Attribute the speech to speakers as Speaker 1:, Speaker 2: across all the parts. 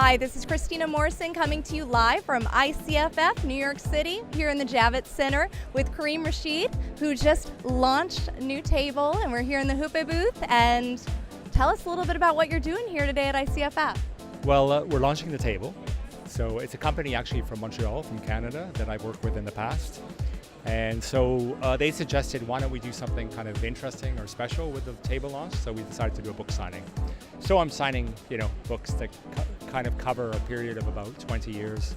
Speaker 1: Hi, this is Christina Morrison coming to you live from ICFF New York City here in the Javits Center with Karim Rashid, who just launched a new table, and we're here in the Huppe booth. And tell us a little bit about what you're doing here today at ICFF.
Speaker 2: Well, we're launching the table. So it's a company actually from Montreal, from Canada, that I've worked with in the past. And so they suggested, why don't we do something kind of interesting or special with the table launch? So we decided to do a book signing. So I'm signing, books that kind of cover a period of about 20 years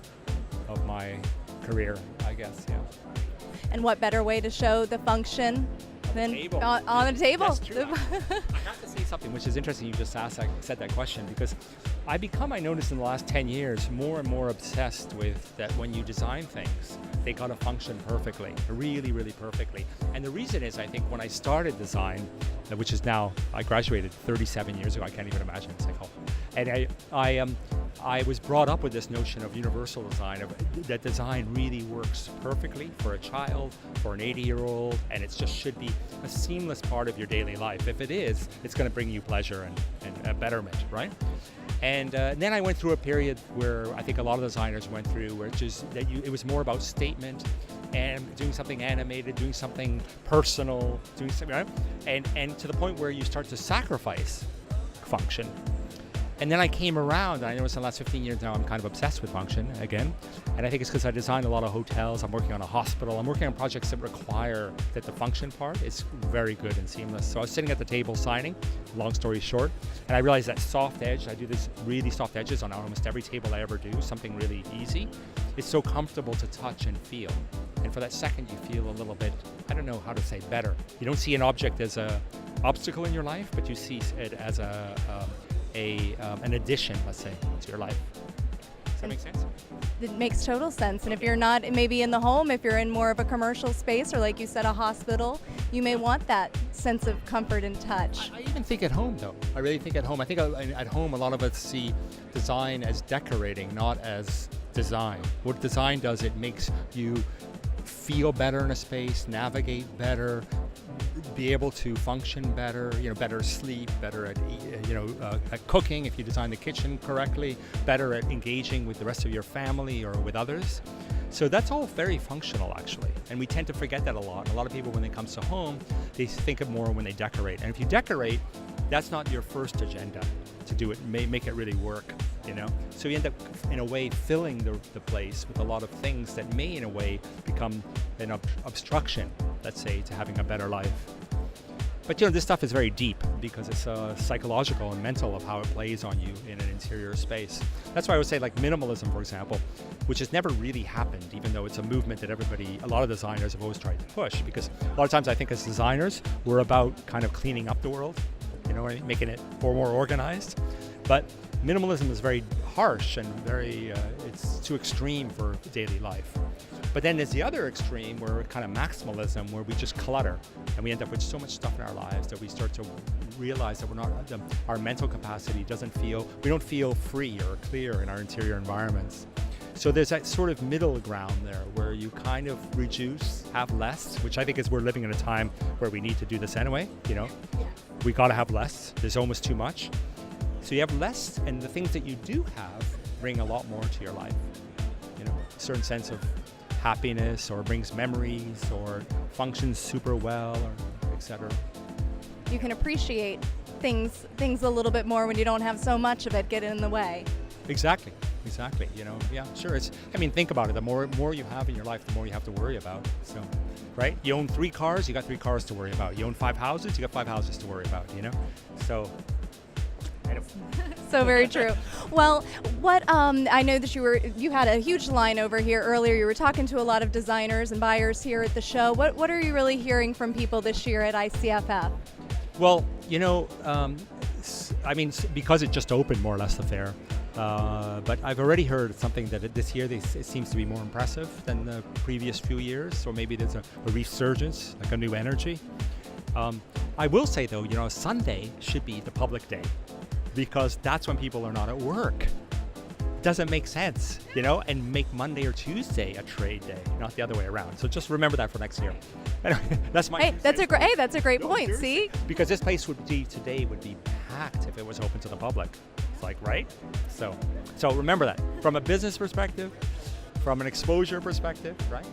Speaker 2: of my career, I guess, yeah.
Speaker 1: And what better way to show the function than on the table?
Speaker 2: That's true. I have to say something which is interesting. You just said that question, because I noticed in the last 10 years, more and more obsessed with that when you design things, they gotta function perfectly, really, really perfectly. And the reason is, I think, when I started design, which is now, I graduated 37 years ago, I can't even imagine, it's like, oh. And I was brought up with this notion of universal design, that design really works perfectly for a child, for an 80-year-old, and it just should be a seamless part of your daily life. If it is, it's going to bring you pleasure and a betterment, right? And then I went through a period where I think a lot of designers went through, where it was more about statement and doing something animated, doing something personal, doing something, right? And to the point where you start to sacrifice function. And then I came around, and I noticed in the last 15 years now I'm kind of obsessed with function again. And I think it's because I designed a lot of hotels, I'm working on a hospital, I'm working on projects that require that the function part is very good and seamless. So I was sitting at the table signing, long story short, and I realized that soft edge, I do this really soft edges on almost every table I ever do, something really easy. It's so comfortable to touch and feel. And for that second you feel a little bit, I don't know how to say, better. You don't see an object as an obstacle in your life, but you see it as an addition, let's say, to your life. Does that make sense?
Speaker 1: It makes total sense. And if you're not maybe in the home, if you're in more of a commercial space, or like you said, a hospital, you may want that sense of comfort and touch.
Speaker 2: I even think at home, though. I really think at home. I think at home, a lot of us see design as decorating, not as design. What design does, it makes you feel better in a space, navigate better, be able to function better, better sleep, better at cooking if you design the kitchen correctly, better at engaging with the rest of your family or with others. So that's all very functional, actually. And we tend to forget that a lot. A lot of people, when it comes to home, they think of more when they decorate. And if you decorate, that's not your first agenda to do it, make it really work, So you end up, in a way, filling the place with a lot of things that may, in a way, become an obstruction, let's say, to having a better life. But this stuff is very deep, because it's psychological and mental of how it plays on you in an interior space. That's why I would say, like minimalism, for example, which has never really happened, even though it's a movement that a lot of designers have always tried to push. Because a lot of times I think as designers, we're about kind of cleaning up the world, making it more organized. But minimalism is very harsh and very, it's too extreme for daily life. But then there's the other extreme, where kind of maximalism, where we just clutter, and we end up with so much stuff in our lives that we start to realize that our mental capacity we don't feel free or clear in our interior environments. So there's that sort of middle ground there, where you kind of reduce, have less, which I think is, we're living in a time where we need to do this anyway, We gotta have less, there's almost too much. So you have less, and the things that you do have bring a lot more to your life. A certain sense of happiness, or brings memories, or functions super well, or etc.
Speaker 1: You can appreciate things a little bit more when you don't have so much of it get in the way.
Speaker 2: Exactly. Yeah, sure. Think about it. The more you have in your life, the more you have to worry about. So, right? You own 3 cars, you got 3 cars to worry about. You own 5 houses, you got 5 houses to worry about, So,
Speaker 1: so very true. Well, what I know that you had a huge line over here earlier. You were talking to a lot of designers and buyers here at the show. What are you really hearing from people this year at ICFF?
Speaker 2: Well, because it just opened, more or less, the fair. But I've already heard something that this year it seems to be more impressive than the previous few years, or maybe there's a resurgence, like a new energy. I will say, though, Sunday should be the public day, because that's when people are not at work. It doesn't make sense, and make Monday or Tuesday a trade day, not the other way around. So just remember that for next year. Anyway, that's my.
Speaker 1: That's a great point.
Speaker 2: Seriously.
Speaker 1: See,
Speaker 2: because this place would be packed if it was open to the public. It's like, right? So remember that. From a business perspective, from an exposure perspective, right?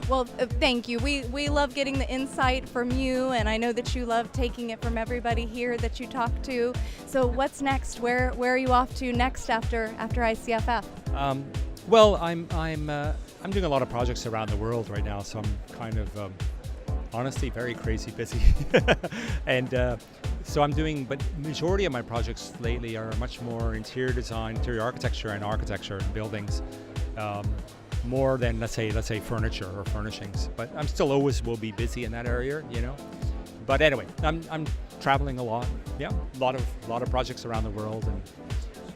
Speaker 1: Well, thank you. We love getting the insight from you, and I know that you love taking it from everybody here that you talk to. So what's next? Where are you off to next after ICFF?
Speaker 2: Well, I'm doing a lot of projects around the world right now, so I'm kind of honestly very crazy busy. And so I'm doing, but majority of my projects lately are much more interior design, interior architecture and buildings. More than let's say furniture or furnishings, but I'm still always will be busy in that area, you know. But anyway, I'm traveling a lot. Yeah, a lot of projects around the world,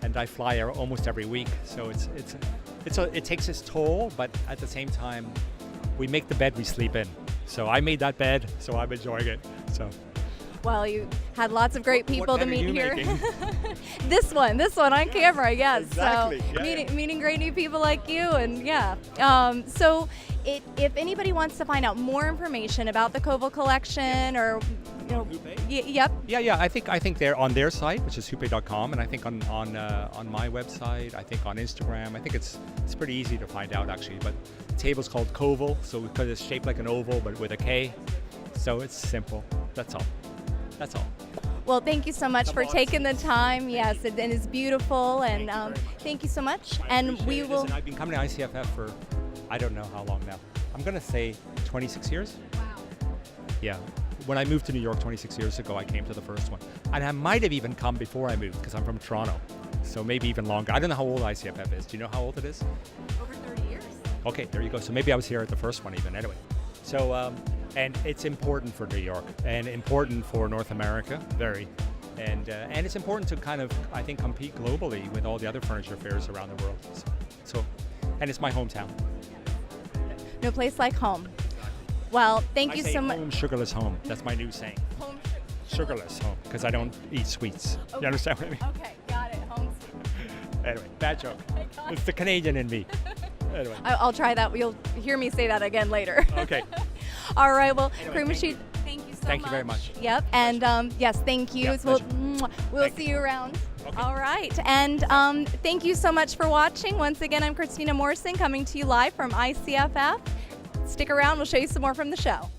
Speaker 2: and I fly almost every week. So it takes its toll, but at the same time, we make the bed we sleep in. So I made that bed, so I'm enjoying it. So.
Speaker 1: Well, you had lots of great people to meet here. This one on camera, yes.
Speaker 2: Exactly.
Speaker 1: So meeting great new people like you, and yeah. So if anybody wants to find out more information about the Koval collection, or you know, yep.
Speaker 2: Yeah. I think they're on their site, which is huppe.com, and I think on my website. I think on Instagram. I think it's pretty easy to find out actually. But the table's called Koval, so because it's shaped like an oval but with a K, so it's simple. That's all.
Speaker 1: Well, thank you so much for taking the time. Yes, and it's beautiful, and thank you so much. And we will.
Speaker 2: Listen, I've been coming to ICFF for I don't know how long now. I'm gonna say 26 years.
Speaker 1: Wow.
Speaker 2: Yeah. When I moved to New York 26 years ago, I came to the first one, and I might have even come before I moved because I'm from Toronto, so maybe even longer. I don't know how old ICFF is. Do you know how old it is?
Speaker 1: Over 30 years.
Speaker 2: Okay, there you go. So maybe I was here at the first one even. Anyway, so. And it's important for New York and important for North America, very. And it's important to kind of, I think, compete globally with all the other furniture fairs around the world. So and it's my hometown.
Speaker 1: No place like home. Well, thank you so much.
Speaker 2: Home, sugarless home. That's my new saying.
Speaker 1: Home
Speaker 2: sugarless home, because I don't eat sweets.
Speaker 1: Okay.
Speaker 2: You understand what I mean?
Speaker 1: Okay, got it. Home sweet.
Speaker 2: Anyway, bad joke. It's the Canadian in me. Anyway.
Speaker 1: I'll try that. You'll hear me say that again later.
Speaker 2: Okay.
Speaker 1: All right. Well,
Speaker 2: anyway,
Speaker 1: Karim Rashid, thank you so much.
Speaker 2: Thank you very much.
Speaker 1: Yep. And yes, thank you.
Speaker 2: Yeah,
Speaker 1: So we'll see you around. Okay. All right. And thank you so much for watching. Once again, I'm Christina Morrison coming to you live from ICFF. Stick around. We'll show you some more from the show.